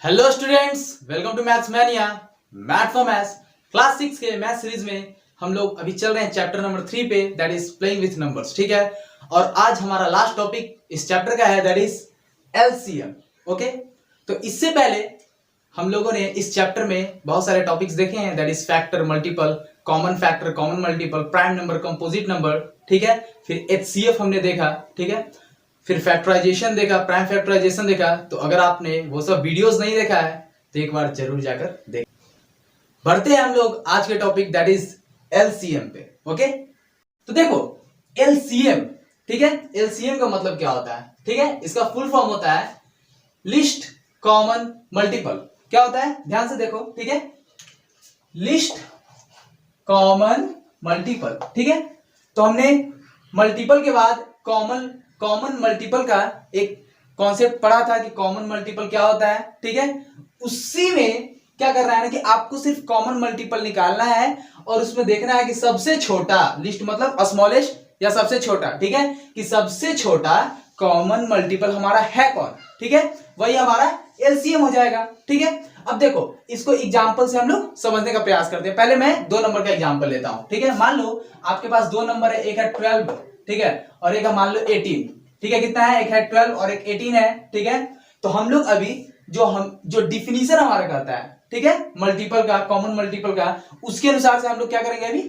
Hello students, welcome to maths mania. Math for maths class 6 के math series में हम लोग अभी चल रहे हैं चैप्टर नंबर 3 पे, that is playing with numbers. ठीक है, और आज हमारा लास्ट टॉपिक इस चैप्टर का है, दैट इज एलसीएम। ओके, तो इससे पहले हम लोगों ने इस चैप्टर में बहुत सारे टॉपिक्स देखे हैं, that is factor, multiple, common factor, common multiple, prime number, composite number. ठीक है, फिर एचसीएफ हमने देखा। ठीक है, फिर फैक्टराइजेशन देखा, प्राइम फैक्टराइजेशन देखा। तो अगर आपने वो सब वीडियोस नहीं देखा है तो एक बार जरूर जाकर देख। बढ़ते हैं हम लोग आज के टॉपिक, दैट इज एलसीएम पे। ओके, तो देखो एलसीएम, ठीक है, एलसीएम का मतलब क्या होता है? ठीक है, इसका फुल फॉर्म होता है लिस्ट कॉमन मल्टीपल। क्या होता है, ध्यान से देखो। ठीक है, लिस्ट कॉमन मल्टीपल। ठीक है, तो हमने मल्टीपल के बाद कॉमन मल्टीपल का एक कॉन्सेप्ट पढ़ा था कि कॉमन मल्टीपल क्या होता है। ठीक है, उसी में क्या कर रहा है ना कि आपको सिर्फ कॉमन मल्टीपल निकालना है और उसमें देखना है कि सबसे छोटा, लिस्ट मतलब स्मॉलेस्ट या सबसे छोटा, ठीक है, कि सबसे छोटा कॉमन मल्टीपल हमारा है कौन। ठीक है, वही हमारा एलसीएम हो जाएगा। ठीक है, अब देखो इसको एग्जांपल से हम लोग समझने का प्रयास करते हैं। पहले मैं दो नंबर का एग्जांपल लेता हूं। ठीक है, मान लो आपके पास दो नंबर है, एक है 12, ठीक है, और एक है मान लो 18। ठीक है, कितना है, एक है 12 और एक 18 है। ठीक है, तो हम लोग अभी जो डिफिनीशन हमारा कहता है, ठीक है, मल्टीपल का, कॉमन मल्टीपल का, उसके अनुसार से हम लोग क्या करेंगे, अभी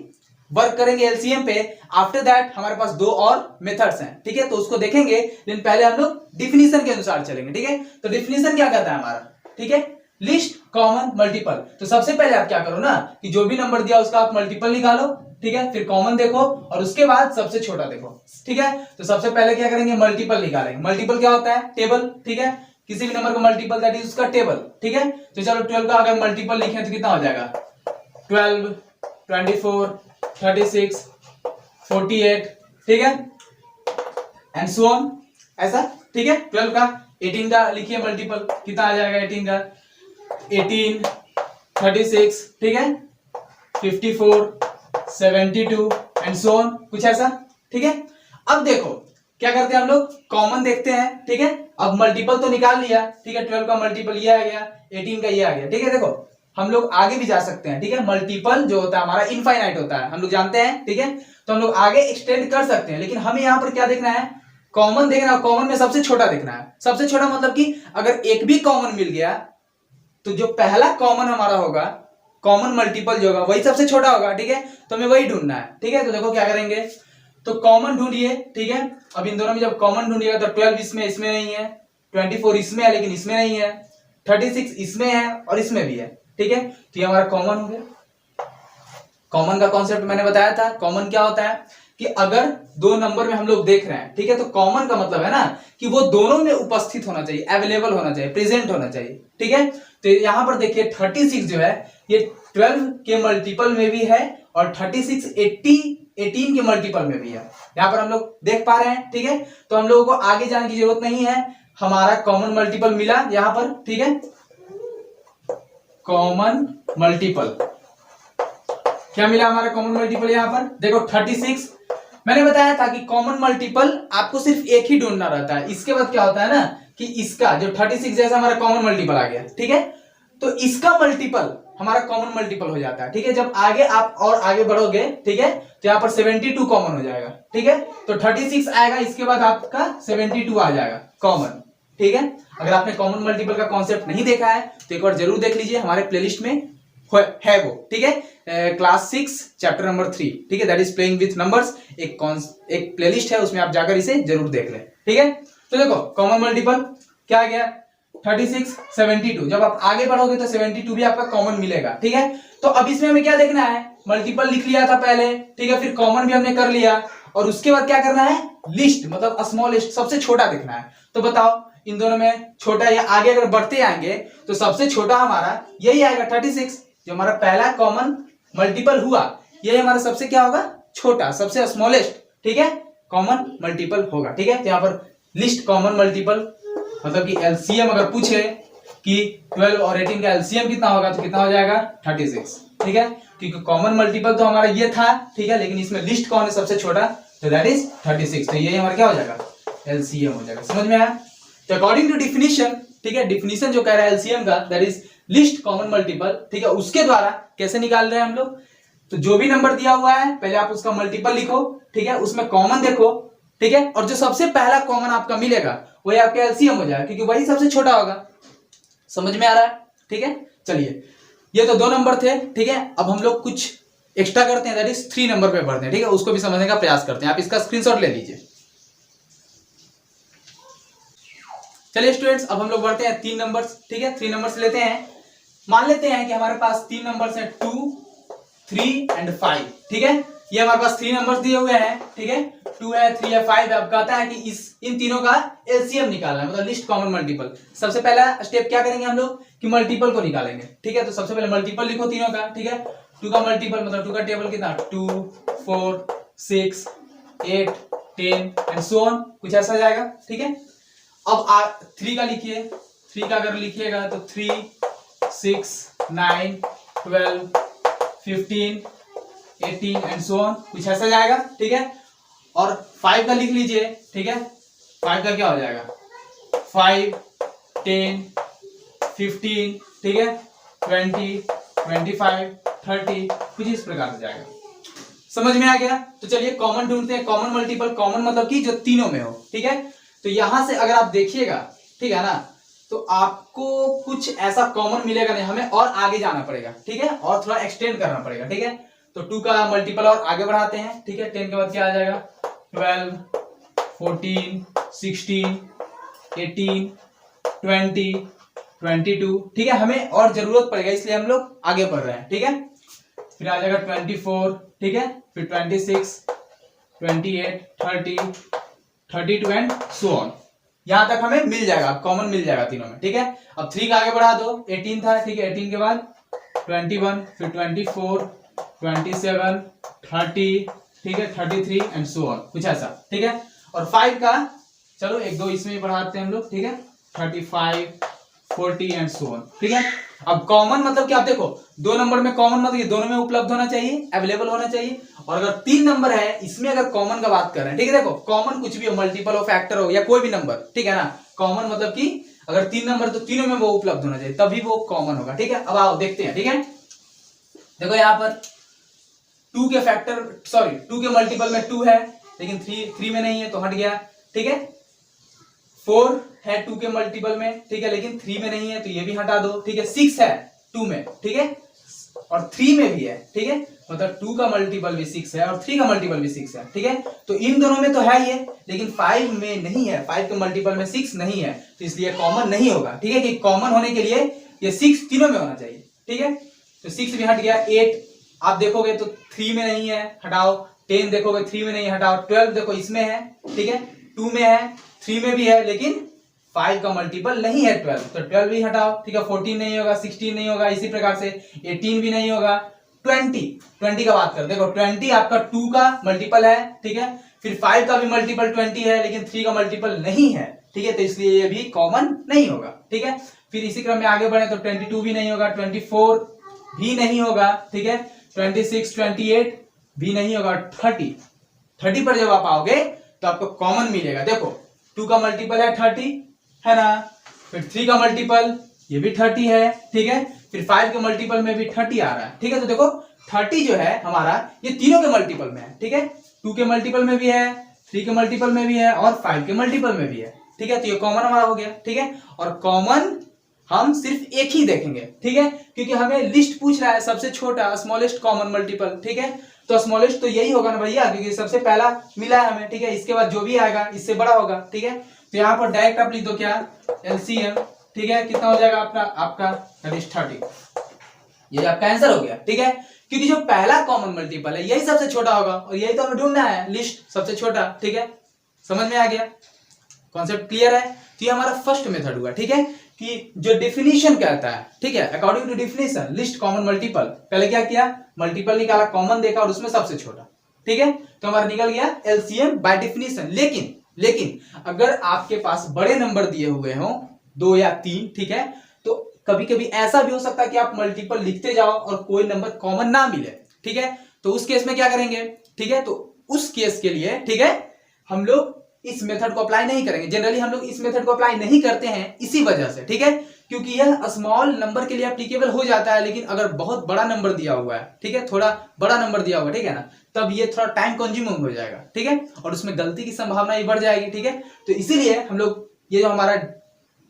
वर्क करेंगे एलसीएम पे। आफ्टर दैट हमारे पास दो और मेथड्स हैं। ठीक है, तो उसको देखेंगे, लेकिन पहले हम लोग डिफिनीशन के अनुसार चलेंगे। ठीक है, तो डिफिनीशन क्या कहता है हमारा, ठीक है, लिस्ट कॉमन मल्टीपल। तो सबसे पहले आप क्या करो ना कि जो भी नंबर दिया उसका आप मल्टीपल निकालो। ठीक है, फिर कॉमन देखो और उसके बाद सबसे छोटा देखो। ठीक है, तो सबसे पहले क्या करेंगे, मल्टीपल निकालेंगे। मल्टीपल क्या होता है, टेबल। ठीक है, किसी भी नंबर का मल्टीपल दैट इज उसका टेबल। ठीक है, तो चलो 12 का अगर मल्टीपल लिखें तो कितना हो जाएगा, 12, 24, 36, 48। ठीक है, एंड सो ऑन, ऐसा। ठीक है, 12 का 18 का लिखिए मल्टीपल, कितना आ जाएगा 18 का, 18, 36, ठीक है, 54, 72 एंड सो ऑन, कुछ ऐसा। ठीक है, अब देखो क्या करते हैं हम लोग, कॉमन देखते हैं। ठीक है, अब मल्टीपल तो निकाल लिया। ठीक है, 12 का मल्टीपल ये आ गया, 18 का ये आ गया। ठीक है, देखो हम लोग आगे भी जा सकते हैं। ठीक है, मल्टीपल जो होता है हमारा इनफाइनाइट होता है, हम लोग जानते हैं। ठीक है, तो हम लोग आगे एक्सटेंड कर सकते हैं, लेकिन हमें यहां पर क्या देखना है, कॉमन देखना है। कॉमन में सबसे छोटा देखना है। सबसे छोटा मतलब कि अगर एक भी कॉमन मिल गया तो जो पहला कॉमन हमारा होगा, कॉमन मल्टीपल जो होगा वही सबसे छोटा होगा। ठीक है, तो हमें वही ढूंढना है। ठीक है, तो देखो क्या करेंगे, तो कॉमन ढूंढिए। ठीक है, अब इन दोनों में जब कॉमन ढूंढिएगा तो 12 इसमें नहीं है, 24 इसमें है लेकिन इसमें नहीं है, 36 इसमें है और इसमें भी है। ठीक है, तो ये हमारा कॉमन हो गया। कॉमन का कॉन्सेप्ट मैंने बताया था। कॉमन क्या होता है कि अगर दो नंबर में हम लोग देख रहे हैं, ठीक है, तो कॉमन का मतलब है ना कि वो दोनों में उपस्थित होना चाहिए, अवेलेबल होना चाहिए, प्रेजेंट होना चाहिए। ठीक है, तो यहां पर देखिए 36 जो है ये 12 के मल्टीपल में भी है और 36 18 के मल्टीपल में भी है। यहां पर हम लोग देख पा रहे हैं। ठीक है, तो हम लोगों को आगे जाने की जरूरत नहीं है, हमारा कॉमन मल्टीपल मिला यहां पर। ठीक है, कॉमन मल्टीपल क्या मिला हमारा, कॉमन मल्टीपल यहां पर देखो 36। मैंने बताया था कि कॉमन मल्टीपल आपको सिर्फ एक ही ढूंढना रहता है। इसके बाद क्या होता है ना कि इसका जो 36 जैसा हमारा कॉमन मल्टीपल आ गया, ठीक है, तो इसका मल्टीपल हमारा कॉमन मल्टीपल हो जाता है। ठीक है, जब आगे आप और आगे बढ़ोगे, ठीक है, तो यहाँ पर 72 कॉमन हो जाएगा। ठीक है, तो 36 आएगा, इसके बाद आपका 72 आ जाएगा कॉमन। ठीक है, अगर आपने कॉमन मल्टीपल का कॉन्सेप्ट नहीं देखा है तो एक बार जरूर देख लीजिए, हमारे प्लेलिस्ट में है वो। ठीक है, क्लास 6 चैप्टर नंबर 3, ठीक है, that is playing with numbers, एक प्लेलिस्ट है, उसमें आप जाकर इसे जरूर देख लें। ठीक है, तो देखो कॉमन मल्टीपल क्या आ गया, 36, 72। जब आप आगे बढ़ोगे तो 72 भी आपका कॉमन मिलेगा। ठीक है, तो अब इसमें हमें क्या देखना है, मल्टीपल लिख लिया था पहले, ठीक है, फिर कॉमन भी हमने कर लिया और उसके बाद क्या करना है, लिस्ट मतलब स्मॉलेस्ट, सबसे छोटा देखना है। तो बताओ इन दोनों में छोटा, या आगे अगर बढ़ते आएंगे तो सबसे छोटा हमारा यही आएगा 36, जो हमारा पहला कॉमन मल्टीपल हुआ, यही हमारा सबसे क्या होगा, छोटा, सबसे स्मॉलेस्ट। ठीक है, कॉमन मल्टीपल होगा। ठीक है, तो यहां पर लिस्ट कॉमन मल्टीपल मतलब कि एलसीएम अगर पूछे कि 12 और 18 का एलसीएम कितना होगा तो कितना हो जाएगा, 36। ठीक है, क्योंकि कॉमन मल्टीपल तो हमारा ये था, ठीक है, लेकिन इसमें लिस्ट कौन है सबसे छोटा, तो दैट इज 36। तो ये हमारा क्या हो जाएगा, एलसीएम हो जाएगा। समझ में आया? तो अकॉर्डिंग टू डिफिनीशन ठीक है, डिफिनीशन जो कह रहा है एलसीएम का, that is list common multiple, ठीक है, उसके द्वारा कैसे निकाल रहे हैं हम लोग। तो जो भी नंबर दिया हुआ है पहले आप उसका मल्टीपल लिखो, ठीक है, उसमें कॉमन देखो, ठीक है, और जो सबसे पहला कॉमन आपका मिलेगा वही आपका एलसीएम हो जाएगा, क्योंकि वही सबसे छोटा होगा। समझ में आ रहा है, ठीक है। चलिए, ये तो 2 नंबर थे, ठीक है। अब हम लोग कुछ एक्स्ट्रा करते हैं, दैट इज 3 नंबर पे पढ़ते हैं, ठीक है, उसको भी समझने का प्रयास करते हैं। आप इसका स्क्रीनशॉट ले लीजिए। चलिए स्टूडेंट्स, अब हम लोग बढ़ते हैं 3 नंबर्स, ठीक है, 3 नंबर्स लेते हैं। मान लेते हैं कि हमारे पास 3 नंबर्स हैं 2, 3 एंड 5, ठीक है। ये हमारे पास 3 नंबर्स दिए हुए हैं, ठीक है, 2 है, 3 है, 5 है। अब कहता है कि इन तीनों का एलसीएम निकालना है, मतलब लिस्ट कॉमन मल्टीपल। सबसे पहला स्टेप क्या करेंगे हम लोग कि मल्टीपल को निकालेंगे, ठीक है। तो सबसे पहले मल्टीपल लिखो तीनों का, ठीक है। 2 का मल्टीपल मतलब 2 का टेबल कितना, 2, 4, 6, 8, 10 एंड सो ऑन, कुछ ऐसा जाएगा, ठीक है। अब 3 का लिखिए, 3 का अगर लिखिएगा तो 3, 6, 9, 12, 15, 18 एंड सो ऑन, कुछ ऐसा जाएगा, ठीक है। और 5 का लिख लीजिए, ठीक है। 5 का क्या हो जाएगा, 5, 10, 15, ठीक है, 20, 25, 30, कुछ इस प्रकार से जाएगा। समझ में आ गया। तो चलिए कॉमन ढूंढते हैं, कॉमन मल्टीपल। कॉमन मतलब कि जो तीनों में हो, ठीक है। तो यहां से अगर आप देखिएगा, ठीक है ना, तो आपको कुछ ऐसा कॉमन मिलेगा नहीं, हमें और आगे जाना पड़ेगा, ठीक है, और थोड़ा एक्सटेंड करना पड़ेगा, ठीक है। तो 2 का मल्टीपल और आगे बढ़ाते हैं, ठीक है। 10 के बाद क्या आ जाएगा, 12, 14, 16, 18, 20, 22, ठीक है। हमें और जरूरत पड़ेगा, इसलिए हम लोग आगे बढ़ रहे हैं, ठीक है। फिर आ जाएगा 24, ठीक है, फिर 26, 28, 30, 32 एंड सो ऑन। यहां तक हमें मिल जाएगा, कॉमन मिल जाएगा तीनों में, ठीक है। अब 3 का आगे बढ़ा दो, 18 था, ठीक है। 18 के बाद 21, फिर 24, 27, 30, ठीक है, 33 एंड सो ऑन, कुछ ऐसा, ठीक है। और 5 का चलो 1-2 इसमें भी बढ़ाते हैं हम लोग, ठीक है, 35, 40 एंड सो ऑन, ठीक है। अब कॉमन मतलब कि आप देखो 2 नंबर में कॉमन मतलब दोनों में उपलब्ध होना चाहिए, अवेलेबल होना चाहिए। और अगर 3 नंबर है, इसमें अगर कॉमन का बात कर रहे हैं, ठीक है, देखो कॉमन कुछ भी हो, मल्टीपल हो, फैक्टर हो, या कोई भी नंबर, ठीक है ना। कॉमन मतलब कि अगर 3 नंबर तो तीनों में वो उपलब्ध होना चाहिए, तभी वो कॉमन होगा, ठीक है। अब आओ देखते हैं, ठीक है। देखो यहाँ पर 2 के फैक्टर, सॉरी 2 के मल्टीपल में 2 है, लेकिन 3 में नहीं है, तो हट गया, ठीक है। 4 है 2 के मल्टीपल में, ठीक है, लेकिन 3 में नहीं है, तो ये भी हटा दो, ठीक है। 6 है 2 में, ठीक है, और 3 में भी है, ठीक है, मतलब 2 का मल्टीपल भी 6 है और 3 का मल्टीपल भी 6 है, ठीक है। तो इन दोनों में तो है ये, लेकिन 5 में नहीं है, 5 के मल्टीपल में 6 नहीं है, तो इसलिए कॉमन नहीं होगा, ठीक है। कि कॉमन होने के लिए ये 6 तीनों में होना चाहिए, ठीक है। तो 6 भी हट गया। 8 आप देखोगे तो 3 में नहीं है, हटाओ। 10 देखोगे 3 में नहीं है, हटाओ। 12 देखो इसमें है, ठीक है, 2 में है, 3 में भी है, लेकिन 5 का मल्टीपल नहीं है 12, तो 12 भी हटाओ, ठीक है। 14 नहीं होगा, 16 नहीं होगा, इसी प्रकार से 18 भी नहीं होगा। 20 का बात कर, देखो 20 आपका 2 का मल्टीपल है, ठीक है। फिर 5 का भी मल्टीपल 20 है, लेकिन 3 का मल्टीपल नहीं है, ठीक है, तो इसलिए ये भी कॉमन नहीं होगा, ठीक है। फिर इसी क्रम में आगे बढ़े तो 22 भी नहीं होगा, 24 भी नहीं होगा, ठीक है, 26, 28 भी नहीं होगा, 30 पर जब आप आओगे तो आपको कॉमन मिलेगा। देखो 2 का मल्टीपल है 30, है ना। फिर 3 का मल्टीपल ये भी 30 है, ठीक है। फिर 5 के मल्टीपल में भी 30 आ रहा है, ठीक है। तो देखो 30 जो है हमारा ये तीनों के मल्टीपल में है, ठीक है। 2 के मल्टीपल में भी है, 3 के मल्टीपल में भी है और 5 के मल्टीपल में भी है, ठीक है। तो ये कॉमन हमारा हो गया, ठीक है। और कॉमन हम सिर्फ एक ही देखेंगे, ठीक है, क्योंकि हमें लिस्ट पूछ रहा है सबसे छोटा स्मॉलेस्ट कॉमन मल्टीपल, ठीक है। तो स्मॉलेस्ट तो यही होगा ना भैया, क्योंकि सबसे पहला मिला है हमें, ठीक है। इसके बाद जो भी आएगा इससे बड़ा होगा, ठीक है। तो यहाँ पर डायरेक्ट आप लिख दो क्या, एलसीएम, ठीक है, कितना हो जाएगा आपका 30। ये आपका आंसर हो गया, ठीक है। क्योंकि जो पहला कॉमन मल्टीपल है यही सबसे छोटा होगा, और यही तो हमें ढूंढना है, लिस्ट सबसे छोटा, ठीक है। समझ में आ गया, कॉन्सेप्ट क्लियर है। तो ये हमारा फर्स्ट मेथड हुआ, ठीक है, कि जो डिफिनीशन कहता है, ठीक है, according to definition list common multiple, पहले क्या किया, मल्टीपल निकाला, कॉमन देखा और उसमें सबसे छोटा, ठीक है। तो हमारा निकल गया एलसीएम बाय डिफिनीशन। लेकिन अगर आपके पास बड़े नंबर दिए हुए हों 2 या 3, ठीक है, तो कभी कभी ऐसा भी हो सकता है कि आप मल्टीपल लिखते जाओ और कोई नंबर कॉमन ना मिले, ठीक है। तो उस केस में क्या करेंगे, ठीक है, तो उस केस के लिए, ठीक है, हम लोग इस मेथड को अप्लाई नहीं करेंगे। जनरली हम लोग इस मेथड को अप्लाई नहीं करते हैं इसी वजह से, ठीक है, क्योंकि यह स्मॉल नंबर के लिए एप्लीकेबल हो जाता है, लेकिन अगर बहुत बड़ा नंबर दिया हुआ है, ठीक है, थोड़ा बड़ा नंबर दिया हुआ है, ठीक है ना, तब ये थोड़ा टाइम कंज्यूमिंग हो जाएगा, ठीक है, और उसमें गलती की संभावना ही बढ़ जाएगी, ठीक है। तो इसीलिए हम लोग ये जो हमारा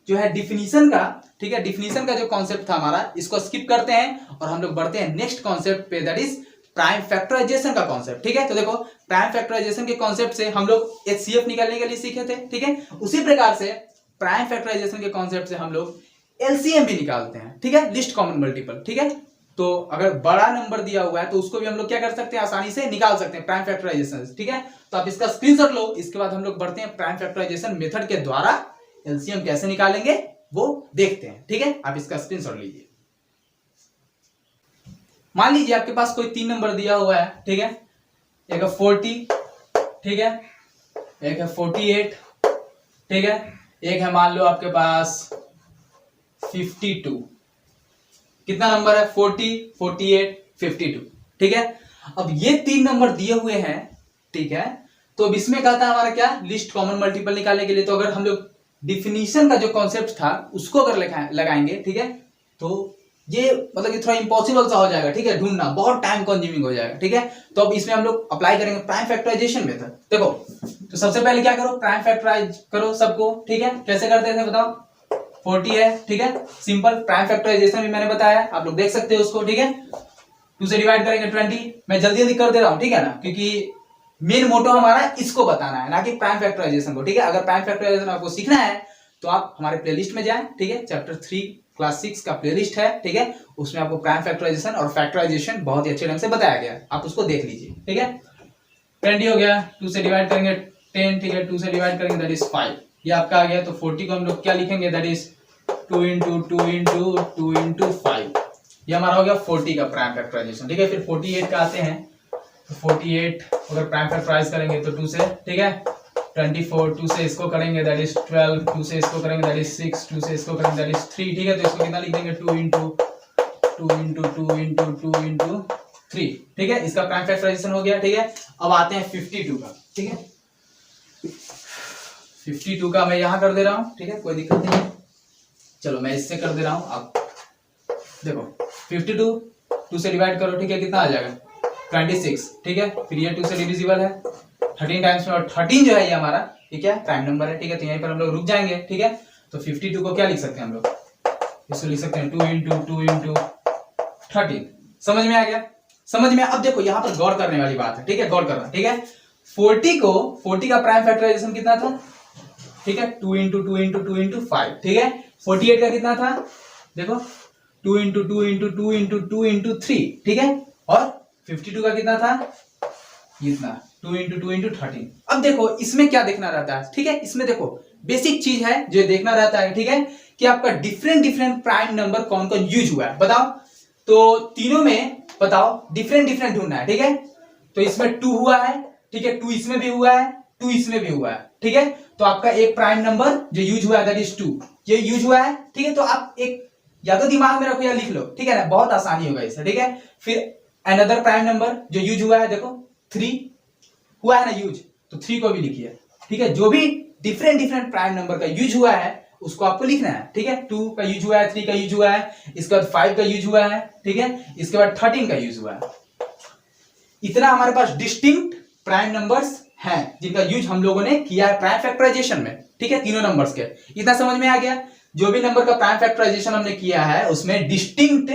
जो है डिफिनीशन का, ठीक है, डिफिनीशन का जो कॉन्सेप्ट था हमारा, इसको स्किप करते हैं और हम लोग बढ़ते हैं नेक्स्ट कॉन्सेप्ट पे, दैट इज प्राइम फैक्टराइजेशन का कॉन्सेप्ट, ठीक है। तो देखो प्राइम फैक्टराइजेशन के कॉन्सेप्ट से हम लोग एचसीएफ निकालने के लिए सीखे थे, ठीक है, उसी प्रकार से प्राइम फैक्टराइजेशन के कॉन्सेप्ट से हम लोग एलसीएम भी निकालते हैं, ठीक है, लिस्ट कॉमन मल्टीपल, ठीक है। तो अगर बड़ा नंबर दिया हुआ है तो उसको भी हम लोग क्या कर सकते हैं, आसानी से निकाल सकते हैं प्राइम फैक्टराइजेशन, ठीक है। तो आप इसका स्क्रीनशॉट लो, इसके बाद हम लोग बढ़ते हैं प्राइम फैक्टराइजेशन मेथड के द्वारा एलसीएम कैसे निकालेंगे वो देखते हैं, ठीक है। आप इसका स्क्रीनशॉट लीजिए। मान लीजिए आपके पास कोई 3 नंबर दिया हुआ है, ठीक है, एक है 40, ठीक है, एक है 48, ठीक है, एक है मान लो आपके पास 52। कितना नंबर है? 40, 48, 52, ठीक है। अब ये 3 नंबर दिए हुए हैं, ठीक है, तो अब इसमें कहता है हमारा क्या, लिस्ट कॉमन मल्टीपल निकालने के लिए। तो अगर हम लोग डिफिनीशन का जो कॉन्सेप्ट था उसको अगर लगाएंगे, ठीक है, तो ये मतलब कि थोड़ा इंपॉसिबल सा हो जाएगा, ठीक है, ढूंढना बहुत टाइम कंज्यूमिंग हो जाएगा, ठीक है। तो अब इसमें हम लोग अप्लाई करेंगे प्राइम फैक्टराइजेशन मेथड। देखो तो सबसे पहले क्या करो, प्राइम फैक्टराइज करो सबको, ठीक है। कैसे करते थे बताओ? 40 है, ठीक है, सिंपल प्राइम फैक्टराइजेशन भी मैंने बताया, आप लोग देख सकते हो उसको, ठीक है। 2 से डिवाइड करेंगे 20, मैं जल्दी जल्दी कर दे रहा हूं, ठीक है ना, क्योंकि मेन मोटो हमारा इसको बताना है, ना कि प्राइम फैक्टराइजेशन को, ठीक है। अगर प्राइम फैक्टराइजेशन आपको सीखना है तो आप हमारे प्लेलिस्ट में जाएं, ठीक है, चैप्टर 3 क्लास 6 का प्लेलिस्ट है, ठीक है, उसमें आपको प्राइम फैक्टराइजेशन और फैक्टराइजेशन बहुत ही अच्छे ढंग से बताया गया है, आप उसको देख लीजिए, ठीक है। 20 हो गया, 2 से डिवाइड करेंगे 10, ठीक है, 2 से डिवाइड करेंगे दैट इज 5, ये आपका आ गया। तो 40 को हम लोग क्या लिखेंगे, that is 2 into 2 into 2 into 5, ये हमारा हो गया 40 का प्राइम फैक्टराइजेशन, ठीक है। फिर 48 का आते हैं, तो 48 अगर प्राइम फैक्टराइज करेंगे तो 2 से, ठीक है, 24, 2 से इसको करेंगे दैट इज 12, 2 से इसको करेंगे दैट इज 6, 2 से इसको करेंगे दैट इज 3, ठीक है। तो इसको कितना लिख देंगे, 2 into 2 into 2 into 2 into 3, ठीक है, इसका प्राइम फैक्टराइजेशन हो गया, ठीक है। अब आते हैं 52 का, ठीक है, 52 का मैं यहां कर दे रहा हूं, ठीक है, कोई दिक्कत नहीं है, चलो मैं इससे कर दे रहा हूं। आप देखो 52 2 से डिवाइड करो, ठीक है, कितना आ जाएगा 26, ठीक है। फिर ये 2 से डिविजिबल है 13 टाइम्स में, और 13 जो है ये हमारा, ठीक है, प्राइम नंबर है, ठीक है। तो यहीं पर हम लोग रुक जाएंगे, ठीक है। तो 52 को क्या लिख सकते हैं हम लोग, इसको लिख सकते हैं 2 into 2 into 13। समझ में आ गया? समझ में? अब देखो यहाँ पर गौर करने वाली बात है, ठीक है, गौर करना, ठीक है। 40 का प्राइम फैक्टराइजेशन कितना था, ठीक है, 2 into 2 into 2 into 5, ठीक है। 48 का कितना था, देखो 2 into 2 into 2 into 2 into 3, ठीक है, और 52 का कितना था, इतना 2 into 2 into 13। अब देखो इसमें क्या देखना रहता है, ठीक है, इसमें देखो बेसिक चीज है जो देखना रहता है, ठीक है, कि आपका डिफरेंट प्राइम नंबर कौन कौन यूज हुआ है, बताओ। तो तीनों में बताओ डिफरेंट ढूंढना है, ठीक है। तो इसमें 2 हुआ है, ठीक है, 2 इसमें भी हुआ है, 2 इसमें भी हुआ है, ठीक है। तो आपका एक प्राइम नंबर जो यूज हुआ है दैट इज 2, ये यूज हुआ है, ठीक है। तो आप एक या तो दिमाग में रखो या लिख लो, ठीक है ना, बहुत आसानी होगा इससे, ठीक है। फिर अनदर प्राइम नंबर जो यूज हुआ है, देखो 3 हुआ है ना यूज, तो 3 को भी लिखिए, ठीक है। जो भी डिफरेंट प्राइम नंबर का यूज हुआ है उसको आपको लिखना है, ठीक है। 2 का यूज हुआ है, 3 का यूज हुआ है, इसके बाद 5 का यूज हुआ है, ठीक है, इसके बाद 13 का यूज हुआ है। इतना हमारे पास डिस्टिंक्ट प्राइम नंबर्स हैं जिनका यूज हम लोगों ने किया है प्राइम फैक्टराइजेशन में, ठीक है, तीनों नंबर्स के। इतना समझ में आ गया? जो भी नंबर का प्राइम फैक्टराइजेशन हमने किया है उसमें डिस्टिंक्ट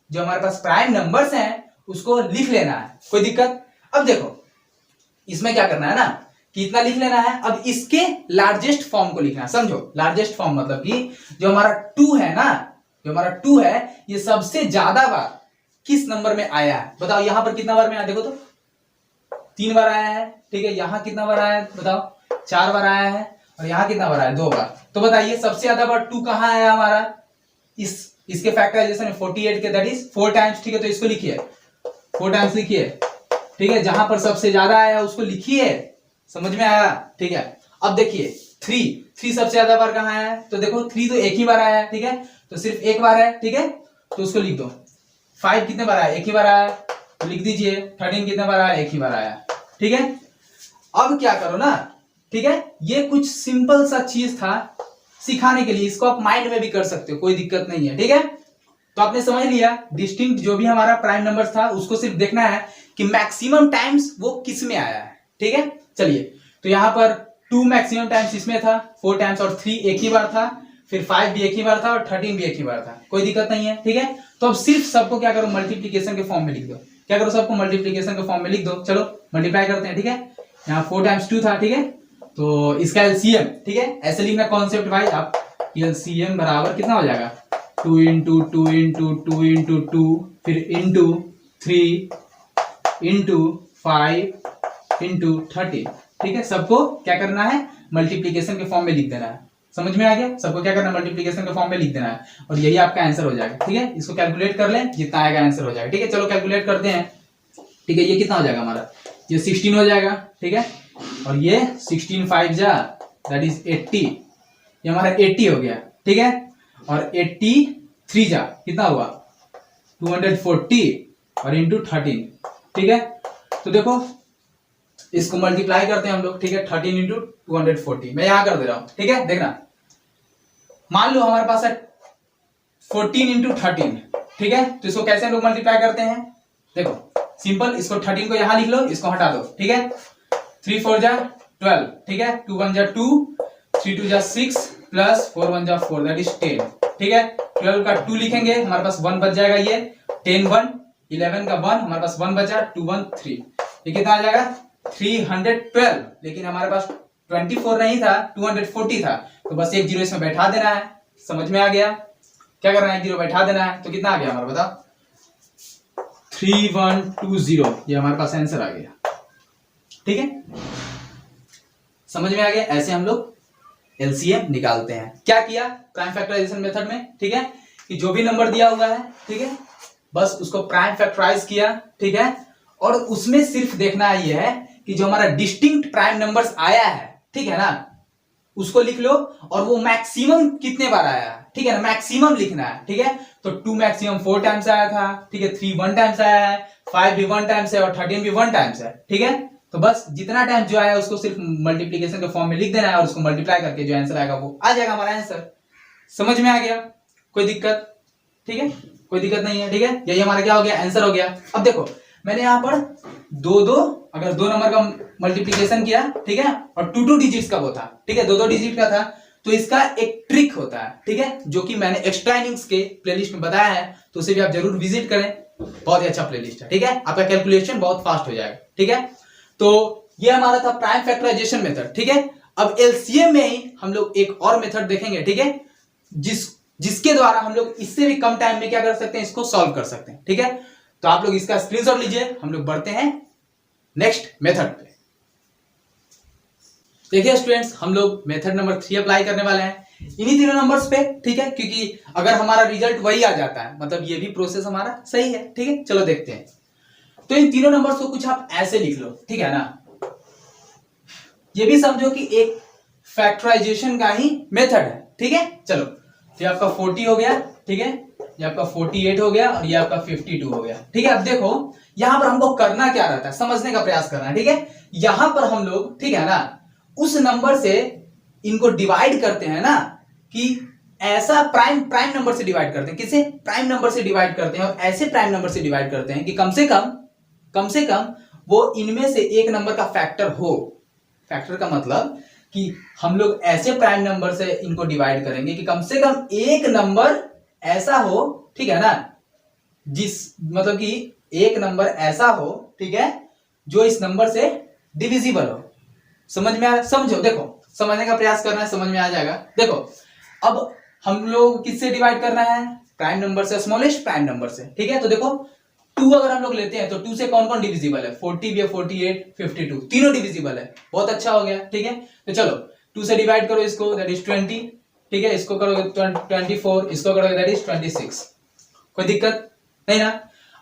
जो हमारे पास प्राइम नंबर्स हैं उसको लिख लेना है, कोई दिक्कत? अब देखो इसमें क्या करना है ना कि इतना लिख लेना है। अब इसके लार्जेस्ट फॉर्म को लिखना है, समझो। लार्जेस्ट फॉर्म मतलब कि जो हमारा 2 है ना, जो हमारा 2 है ये सबसे ज्यादा बार किस नंबर में आया है, बताओ। यहां पर कितना बार में आया, देखो तो 3 बार आया है, ठीक है। यहां कितना बार आया है बताओ, 4 बार आया है, और यहां कितना बार आया है, 2 बार। तो बताइए सबसे ज्यादा बार 2 कहां आया हमारा, इसके फैक्टराइजेशन में 48 के, दैट इज 4 टाइम्स, ठीक है। तो इसको लिखिए 4 टाइम्स लिखिए, ठीक है। जहां पर सबसे ज्यादा आया उसको लिखिए, समझ में आया, ठीक है। अब देखिए 3 सबसे ज्यादा बार कहां आया है, तो देखो 3 तो एक ही बार आया है, ठीक है, तो सिर्फ एक बार है, ठीक है, तो उसको लिख दो। 5 कितने बार आया, एक ही बार आया, तो लिख दीजिए। 13 कितने बार आया, एक ही बार आया, ठीक है। अब क्या करो ना, ठीक है, ये कुछ सिंपल सा चीज था सिखाने के लिए, इसको आप माइंड में भी कर सकते हो, कोई दिक्कत नहीं है। ठीक है, तो आपने समझ लिया डिस्टिंक्ट जो भी हमारा प्राइम नंबर था उसको सिर्फ देखना है कि मैक्सिमम टाइम्स वो किस में आया है। ठीक है, चलिए, तो यहां पर 2 मैक्सिमम टाइम्स इसमें था, 4 टाइम्स और 3 एक ही बार था, फिर 5 भी एक ही बार था और 13 भी एक ही बार था, कोई दिक्कत नहीं है। ठीक है, तो अब सिर्फ सबको क्या करो, मल्टीप्लीकेशन के फॉर्म में लिख दो। क्या करो, सबको मल्टीप्लीकेशन के फॉर्म में लिख दो। चलो मल्टीप्लाई करते हैं। ठीक है, यहाँ 4 टाइम्स 2 था। ठीक है, तो इसका एलसीएम, ठीक है, ऐसे लिखना कॉन्सेप्ट वाइज, आप एलसीएम बराबर कितना हो जाएगा, 2 इंटू 2 इंटू 2 इंटू 2 फिर इंटू 3 इंटू 5 इंटू 30। ठीक है, सबको क्या करना है, मल्टीप्लीकेशन के फॉर्म में लिख देना है। समझ में आ गया, सबको क्या करना है, मल्टीप्लीकेशन के फॉर्म में लिख देना है और यही आपका आंसर हो जाएगा। ठीक है, इसको कैलकुलेट कर लें, जितना आएगा आंसर हो जाएगा। ठीक है, चलो कैलकुलेट करते हैं। ठीक है, ये कितना हो जाएगा हमारा, ये 16 हो जाएगा। ठीक है, और ये 16 5 जा दैट इज 80, ये हमारा 80 हो गया। ठीक है, और 83 जा कितना हुआ, 240 और इंटू 13। ठीक है, तो देखो इसको मल्टीप्लाई करते हैं हम लोग। ठीक है, 13 इंटू 240 मैं यहां कर दे रहा हूं। ठीक है, देखना, मान लो हमारे पास है 14 इंटू 13। ठीक है, तो इसको कैसे हम लोग मल्टीप्लाई करते हैं, देखो सिंपल, इसको 13 को यहां लिख लो, इसको हटा दो। ठीक है, 3 4 जा 12। ठीक है, 2 1 जा 2, 3 2 जा 6 प्लस 4 1 जा 4 दैट इज 10। ठीक है, 12 का 2 लिखेंगे, हमारे पास 1 बच जाएगा, ये 10 1, 11 का 1, हमारे पास 1 बचा, 2 1 3, ये कितना आ जाएगा 312। लेकिन हमारे पास 24 नहीं था, 240 था, तो बस एक जीरो इसमें बैठा देना है। समझ में आ गया, क्या करना है, जीरो बैठा देना है, तो कितना आ गया हमारा, बताओ 3120, ये हमारे पास आंसर आ गया। ठीक है, समझ में आ गया, ऐसे हम लोग एलसीएम निकालते हैं। क्या किया प्राइम फैक्टराइजेशन मेथड में, ठीक है, कि जो भी नंबर दिया हुआ है, ठीक है, बस उसको प्राइम फैक्टराइज किया। ठीक है, और उसमें सिर्फ देखना ये है कि जो हमारा डिस्टिंक्ट प्राइम नंबर्स आया है, ठीक है ना, उसको लिख लो, और वो मैक्सिमम कितने बार आया है, ठीक है ना, मैक्सिमम लिखना है। ठीक है, तो 2 मैक्सिमम 4 टाइम्स आया था। ठीक है, 3 1 टाइम्स आया है, 5 भी 1 टाइम्स है और 13 भी 1 टाइम्स है। ठीक है, तो बस जितना टाइम जो आया उसको सिर्फ मल्टीप्लीकेशन के फॉर्म में लिख देना है और उसको मल्टीप्लाई करके जो आंसर आएगा वो आ जाएगा हमारा आंसर। समझ में आ गया, कोई दिक्कत, ठीक है, कोई दिक्कत नहीं है। ठीक है, यही हमारा क्या हो गया, आंसर हो गया। अब देखो मैंने यहां पर अगर 2 नंबर का मल्टीप्लीकेशन किया, ठीक है, और 2 डिजिट्स का वो था, ठीक है, 2 डिजिट का था, तो इसका एक ट्रिक होता है, ठीक है, जो कि मैंने एक्स्ट्रा इनिंग्स के प्लेलिस्ट में बताया है, तो उसे भी आप जरूर विजिट करें, बहुत ही अच्छा प्लेलिस्ट है। ठीक है, आपका कैलकुलेशन बहुत फास्ट हो जाएगा। ठीक है, तो ये हमारा था प्राइम फैक्टराइजेशन मेथड। ठीक है, अब एलसीएम में ही हम लोग एक और मेथड देखेंगे, ठीक है, जिसके द्वारा हम लोग इससे भी कम टाइम में क्या कर सकते हैं, इसको सॉल्व कर सकते हैं। ठीक है, तो आप लोग इसका स्क्रीनशॉट लीजिए, हम लोग बढ़ते हैं नेक्स्ट मेथड पे। देखिए स्टूडेंट्स, हम लोग मेथड नंबर 3 अप्लाई करने वाले हैं इन्हीं तीनों नंबर्स पे। ठीक है, क्योंकि अगर हमारा रिजल्ट वही आ जाता है, मतलब ये भी प्रोसेस हमारा सही है। ठीक है, चलो देखते हैं। तो इन तीनों नंबर्स को कुछ आप ऐसे लिख लो, ठीक है ना, ये भी समझो कि एक फैक्टराइजेशन का ही मेथड है। ठीक है, चलो, ये आपका 40 हो गया, ठीक है, ये आपका 48 हो गया और ये आपका 52 हो गया। ठीक है, अब देखो यहां पर हमको करना क्या रहता है, समझने का प्रयास करना है। ठीक है, यहां पर हम लोग, ठीक है ना, उस नंबर से इनको डिवाइड करते हैं ना, कि ऐसा प्राइम नंबर से डिवाइड करते हैं, किसे, प्राइम नंबर से डिवाइड करते हैं, और ऐसे प्राइम नंबर से डिवाइड करते हैं कि कम से कम वो इनमें से एक नंबर का फैक्टर हो। फैक्टर का मतलब कि हम लोग ऐसे प्राइम नंबर से इनको डिवाइड करेंगे कि कम से कम एक नंबर ऐसा हो, ठीक है ना, मतलब कि एक नंबर ऐसा हो, ठीक है, जो इस नंबर से डिविजिबल हो। समझ में आ, समझो, देखो समझने का प्रयास करना है, समझ में आ जाएगा। देखो अब हम लोग किससे डिवाइड करना है, प्राइम नंबर से, स्मॉलेस्ट प्राइम नंबर से। ठीक है, तो देखो 2 अगर हम लोग लेते हैं तो 2 से कौन कौन डिविजिबल है, 40 भी है, 48 52 तीनों डिविजिबल है, बहुत अच्छा हो गया। ठीक है, तो चलो 2 से डिवाइड करो इसको, दैट इज 20, ठीक है, इसको करोगे 24, इसको करोगे दैट इज 26, कोई दिक्कत नहीं ना।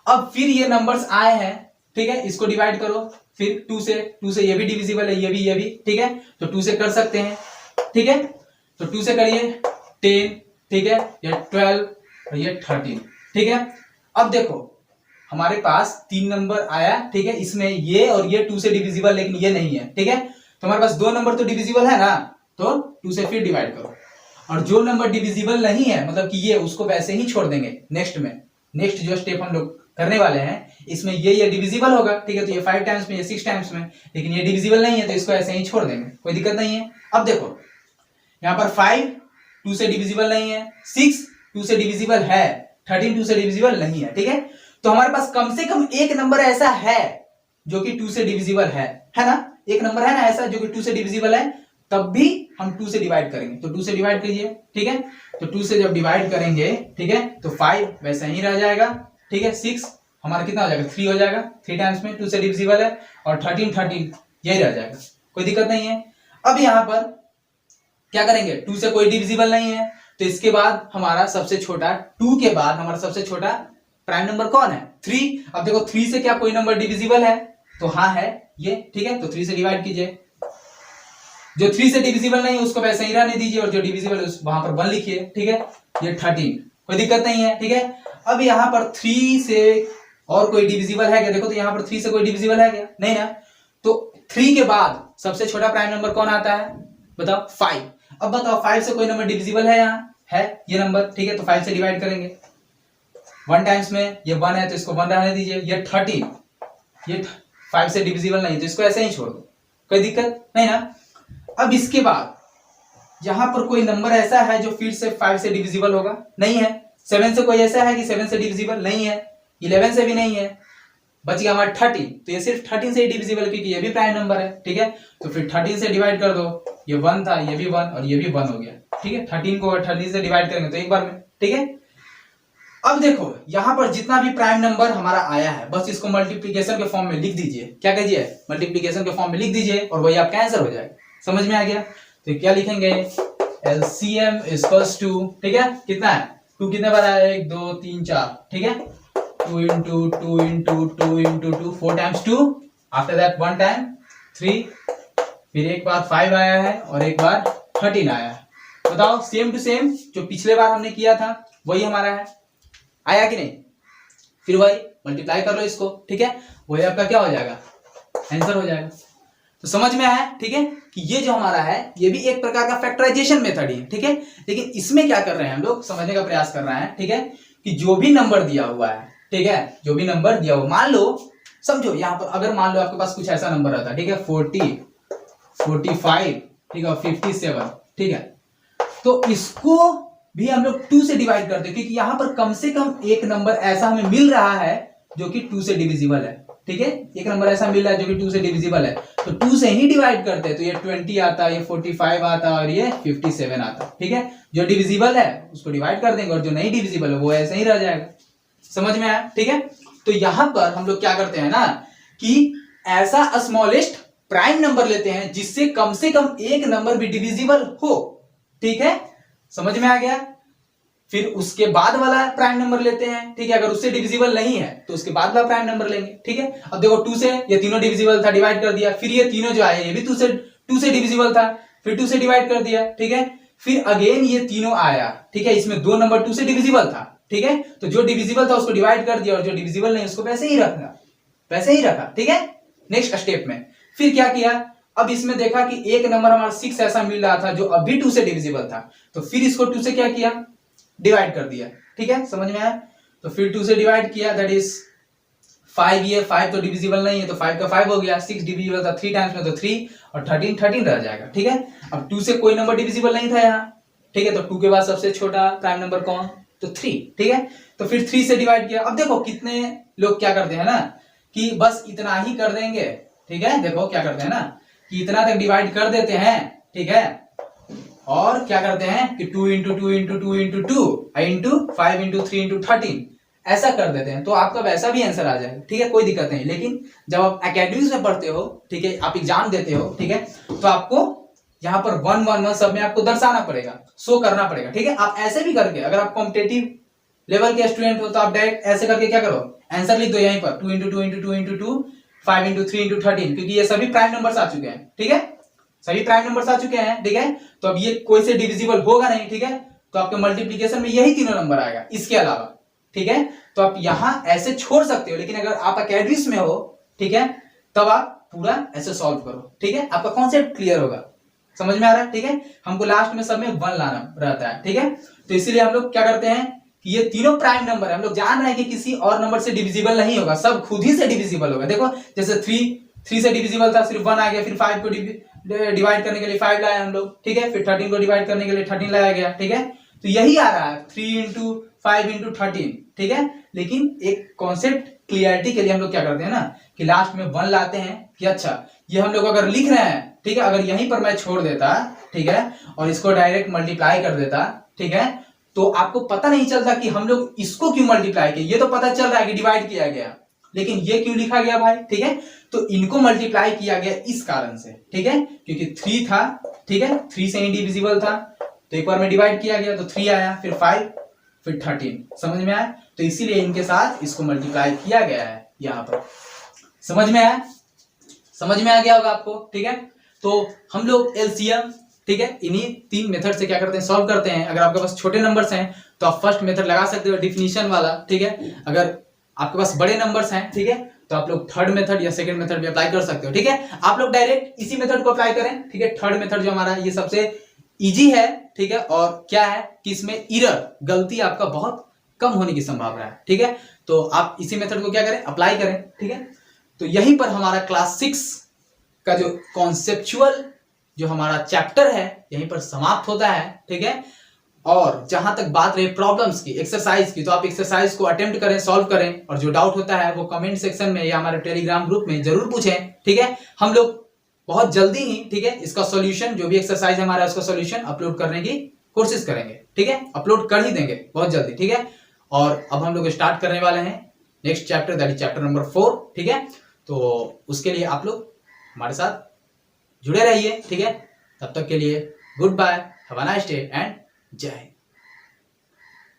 अब फिर ये नंबर्स आए हैं, ठीक है, इसको डिवाइड करो, फिर 2 से ये भी डिविजिबल है, ये भी, ठीक है, तो 2 से कर सकते हैं। ठीक है, तो 2 से करिए 10, ठीक है, ये 12 और ये 13। ठीक है, अब देखो हमारे पास 3 नंबर आया, ठीक है, इसमें ये और ये 2 से डिविजिबल, लेकिन ये नहीं है। ठीक है, तो हमारे पास दो नंबर तो डिविजिबल है ना, तो 2 से फिर डिवाइड करो। और जो नंबर डिविजिबल नहीं है मतलब कि ये, उसको वैसे ही छोड़ देंगे। नेक्स्ट जो स्टेप हम लोग करने वाले हैं इसमें ये डिविजिबल होगा, ठीक है, तो ये 5 टाइम्स में, ये 6 टाइम्स में, लेकिन ये डिविजिबल नहीं है तो इसको ऐसे ही छोड़ देंगे, कोई दिक्कत नहीं है। अब देखो यहाँ पर 5 2 से डिविजिबल नहीं है, 6 2 से डिविजिबल है, 13 2 से डिविजिबल नहीं है, ठीक है। तो हमारे पास कम से कम एक नंबर ऐसा है जो कि 2 से डिविजिबल है ना, एक नंबर है ना ऐसा जो कि 2 से डिविजिबल है, तब भी हम 2 से डिवाइड करेंगे। तो 2 से डिवाइड कीजिए, ठीक है। तो 2 से जब डिवाइड करेंगे, ठीक है, तो 5 वैसा ही रह जाएगा, ठीक है। 6 हमारा कितना हो जाएगा, 3 हो जाएगा, 3 टाइम्स में 2 से डिविजिबल है, और 13 यही रह जाएगा, कोई दिक्कत नहीं है। अब यहाँ पर क्या करेंगे, 2 से कोई डिविजिबल नहीं है, तो इसके बाद हमारा सबसे छोटा, 2 के बाद हमारा सबसे छोटा प्राइम नंबर कौन है, 3। अब देखो 3 से क्या कोई नंबर डिविजिबल है, तो हाँ है ये, ठीक है। तो 3 से डिवाइड कीजिए, जो 3 से डिविजिबल नहीं है उसको वैसे ही रहने दीजिए, और जो डिविजिबल है वहां पर 1 लिखिए, ठीक है। ये 13, कोई दिक्कत नहीं है, ठीक है। अब यहाँ पर 3 से और कोई डिविजिबल है क्या, देखो तो यहाँ पर 3 से कोई डिविजिबल है क्या, नहीं ना। तो 3 के बाद सबसे छोटा प्राइम नंबर कौन आता है, बताओ, 5। अब बताओ 5 से कोई नंबर डिविजिबल है, यहाँ है ये नंबर, ठीक है। तो 5 से डिवाइड करेंगे, 1 टाइम्स में ये 1 है तो इसको 1 रहने दीजिए। ये 13, ये 5 से डिविजिबल नहीं तो इसको ऐसे ही छोड़ दो, कोई दिक्कत नहीं ना। अब इसके बाद यहां पर कोई नंबर ऐसा है जो फिर से 5 से डिविजिबल होगा, नहीं है। 7 से कोई ऐसा है कि 7 से डिविजिबल, नहीं है। 11 से भी नहीं है, बच गया हमारा 13, तो ये सिर्फ 13 से ही डिविजिबल, क्योंकि ये भी प्राइम नंबर है, ठीक है। तो फिर 13 से डिवाइड कर दो, ये 1 था, ये भी 1 और ये भी 1 हो गया, ठीक है। 13 को 13 से डिवाइड करेंगे तो एक बार में, ठीक है। अब देखो यहां पर जितना भी प्राइम नंबर हमारा आया है, बस इसको मल्टीप्लीकेशन के फॉर्म में लिख दीजिए। क्या कीजिए, मल्टीप्लीकेशन के फॉर्म में लिख दीजिए, और वही आपका आंसर हो जाएगा। समझ में आ गया, तो क्या लिखेंगे, LCM इक्वल्स टू, ठीक है, कितना है, 2 कितने बार आया, 1 2 3 4, ठीक है। 2 into 2 into 2 into 2, 4 times 2, after that 1 time 3, फिर एक बार 5 आया है और एक बार 13 आया है। बताओ सेम टू सेम जो पिछले बार हमने किया था वही हमारा है, आया कि नहीं। फिर वही मल्टीप्लाई कर लो इसको, ठीक है, वही आपका क्या हो जाएगा, आंसर हो जाएगा। तो समझ में आया, ठीक है, कि ये जो हमारा है ये भी एक प्रकार का फैक्टराइजेशन मेथड ही है, ठीक है। लेकिन इसमें क्या कर रहे हैं हम लोग, समझने का प्रयास कर रहे हैं, ठीक है, कि जो भी नंबर दिया हुआ है, ठीक है, जो भी नंबर दिया हुआ, मान लो, समझो यहाँ पर अगर मान लो आपके पास कुछ ऐसा नंबर रहता है, ठीक है, 40 45, ठीक है, 57, ठीक है, तो इसको भी हम लोग 2 से डिवाइड करते हैं, क्योंकि यहाँ पर कम से कम एक नंबर ऐसा हमें मिल रहा है जो कि 2 से डिविजिबल है, ठीक है। एक नंबर ऐसा मिल रहा है जो कि 2 से डिविजिबल है, तो 2 से ही डिवाइड करते हैं। तो ये 20 आता है, ये 45 आता है और ये 57 आता है, ठीक है। जो डिविजिबल है उसको डिवाइड कर देंगे, और जो नहीं डिविजिबल है वो ऐसे ही रह जाएगा। समझ में आया, ठीक है। तो यहां पर हम लोग क्या करते हैं ना, कि ऐसा स्मॉलेस्ट प्राइम नंबर लेते हैं जिससे कम से कम एक नंबर भी डिविजिबल हो, ठीक है, समझ में आ गया। फिर उसके बाद वाला प्राइम नंबर लेते हैं, ठीक है, अगर उससे डिविजिबल नहीं है तो उसके बाद वाला प्राइम नंबर लेंगे, ठीक है। अब देखो 2 से ये तीनों डिविजिबल था, डिवाइड कर दिया, फिर ये तीनों जो आए ये भी 2 से डिविजिबल था, फिर 2 से डिवाइड कर दिया, ठीक है। फिर अगेन ये तीनों आया, ठीक है, इसमें 2 नंबर 2 से डिविजिबल था, ठीक है, तो जो डिविजिबल था उसको डिवाइड कर दिया, और जो डिविजिबल नहीं उसको वैसे ही रखना, वैसे ही रखा, ठीक है। नेक्स्ट स्टेप में फिर क्या किया, अब इसमें देखा कि एक नंबर हमारा 6 ऐसा मिल रहा था जो अभी 2 से डिविजिबल था, तो फिर इसको 2 से क्या किया, डिवाइड कर दिया, ठीक है, समझ में आया। तो फिर 2 से डिवाइड किया, दैट इज 5, ये 5 तो डिविजिबल नहीं है तो 5 का 5 हो गया, 6 डिविजिबल था 3 टाइम्स में तो 3, और 13 रह जाएगा, ठीक है। अब 2 से कोई नंबर डिविजिबल नहीं था यहाँ, ठीक है, तो 2 के बाद सबसे छोटा प्राइम नंबर कौन, तो 3, ठीक है। तो फिर 3 से डिवाइड किया। अब देखो कितने लोग क्या करते हैं ना, कि बस इतना ही कर देंगे, ठीक है, देखो क्या करते हैं ना, कि इतना तक डिवाइड कर देते हैं, ठीक है, और क्या करते हैं कि 2 into 2 into 2 into 2 into 5 into 3 into 13 ऐसा कर देते हैं, तो आपका वैसा भी आंसर आ जाएगा, ठीक है, कोई दिक्कत नहीं। लेकिन जब आप एकेडमिक्स में पढ़ते हो, ठीक है, आप एग्जाम देते हो, ठीक है, तो आपको यहाँ पर 1 1 1 सब में आपको दर्शाना पड़ेगा, शो करना पड़ेगा, ठीक है। आप ऐसे भी करके, अगर आप कॉम्पिटेटिव लेवल के स्टूडेंट हो तो आप डायरेक्ट ऐसे करके क्या करो, आंसर लिख दो यहीं पर 2 into 2 into 2 into 2 5 into 3 into 13, क्योंकि ये सभी प्राइम नंबर्स आ चुके हैं, ठीक है, सभी प्राइम नंबर्स आ चुके हैं, ठीक है। तो अब ये कोई से डिविजिबल होगा नहीं, ठीक है, तो आपके मल्टीप्लिकेशन में यही तीनों नंबर आएगा इसके अलावा, ठीक है। तो आप यहां ऐसे छोड़ सकते हो, लेकिन अगर आप एकेडमिक्स में हो, ठीक है, तब आप पूरा ऐसे सॉल्व करो, ठीक है। आपका कॉन्सेप्ट क्लियर होगा, समझ में आ रहा है, ठीक है। हमको लास्ट में सब में 1 लाना रहता है, ठीक है। तो इसीलिए हम लोग क्या करते हैं कि ये तीनों प्राइम नंबर है, हम लोग जान रहे हैं कि किसी और नंबर से डिविजिबल नहीं होगा, सब खुद ही से डिविजिबल होगा। देखो जैसे 3 से डिविजिबल था, सिर्फ 1 आ गया, फिर 5 को डिवाइड करने के लिए 5 लाए हम लोग, ठीक है। फिर 13 को डिवाइड करने के लिए 13 लाया गया, ठीक है। तो यही आ रहा है 3 इंटू 5 इंटू 13, ठीक है। लेकिन एक कॉन्सेप्ट क्लियरिटी के लिए हम लोग क्या करते हैं ना कि लास्ट में 1 लाते हैं कि अच्छा ये हम लोग अगर लिख रहे हैं, ठीक है, अगर यहीं पर मैं छोड़ देता, ठीक है, और इसको डायरेक्ट मल्टीप्लाई कर देता, ठीक है, तो आपको पता नहीं चलता कि हम लोग इसको क्यों मल्टीप्लाई किए। ये तो पता चल रहा है कि डिवाइड किया गया, लेकिन ये क्यों लिखा गया भाई, ठीक है। तो इनको मल्टीप्लाई किया गया इस कारण से, ठीक है, क्योंकि 3 था, ठीक है, 3 से इंडिविजिबल था, तो एक बार में डिवाइड किया गया तो 3 आया, फिर 5, फिर 13, समझ में आया। तो इसीलिए इनके साथ इसको मल्टीप्लाई किया गया है यहां पर, समझ में आया, समझ में आ गया होगा आपको, ठीक है। तो हम लोग एलसीएम, ठीक है, इन्हीं 3 मेथड से क्या करते हैं, सॉल्व करते हैं। अगर आपके पास छोटे नंबर्स हैं तो आप फर्स्ट मेथड लगा सकते हो, डिफिनीशन वाला, ठीक है। अगर आपके पास बड़े नंबर्स हैं, ठीक है, तो आप लोग थर्ड मेथड या सेकंड मेथड भी अप्लाई कर सकते हो, ठीक है। आप लोग डायरेक्ट इसी मेथड को अप्लाई करें, ठीक है। थर्ड मेथड जो हमारा ये सबसे इजी है, ठीक है, और क्या है कि इसमें एरर, गलती आपका बहुत कम होने की संभावना है, ठीक है। तो आप इसी मेथड को क्या करें, अप्लाई करें, ठीक है। तो यहीं पर हमारा क्लास 6 का जो कॉन्सेप्चुअल जो हमारा चैप्टर है यहीं पर समाप्त होता है, ठीक है। और जहां तक बात रही प्रॉब्लम्स की, एक्सरसाइज की, तो आप एक्सरसाइज को अटेम्प्ट करें, सॉल्व करें, और जो डाउट होता है वो कमेंट सेक्शन में या हमारे टेलीग्राम ग्रुप में जरूर पूछें, ठीक है। हम लोग बहुत जल्दी ही, ठीक है, इसका सॉल्यूशन, जो भी एक्सरसाइज हमारा उसका सॉल्यूशन अपलोड करने की कोशिश करेंगे, ठीक है। अपलोड कर ही देंगे बहुत जल्दी, ठीक है। और अब हम लोग स्टार्ट करने वाले हैं next chapter, that is chapter number 4, ठीक है। तो उसके लिए आप लोग हमारे साथ जुड़े रहिए, ठीक है। तब तक के लिए goodbye, have a nice day and जय हिंद।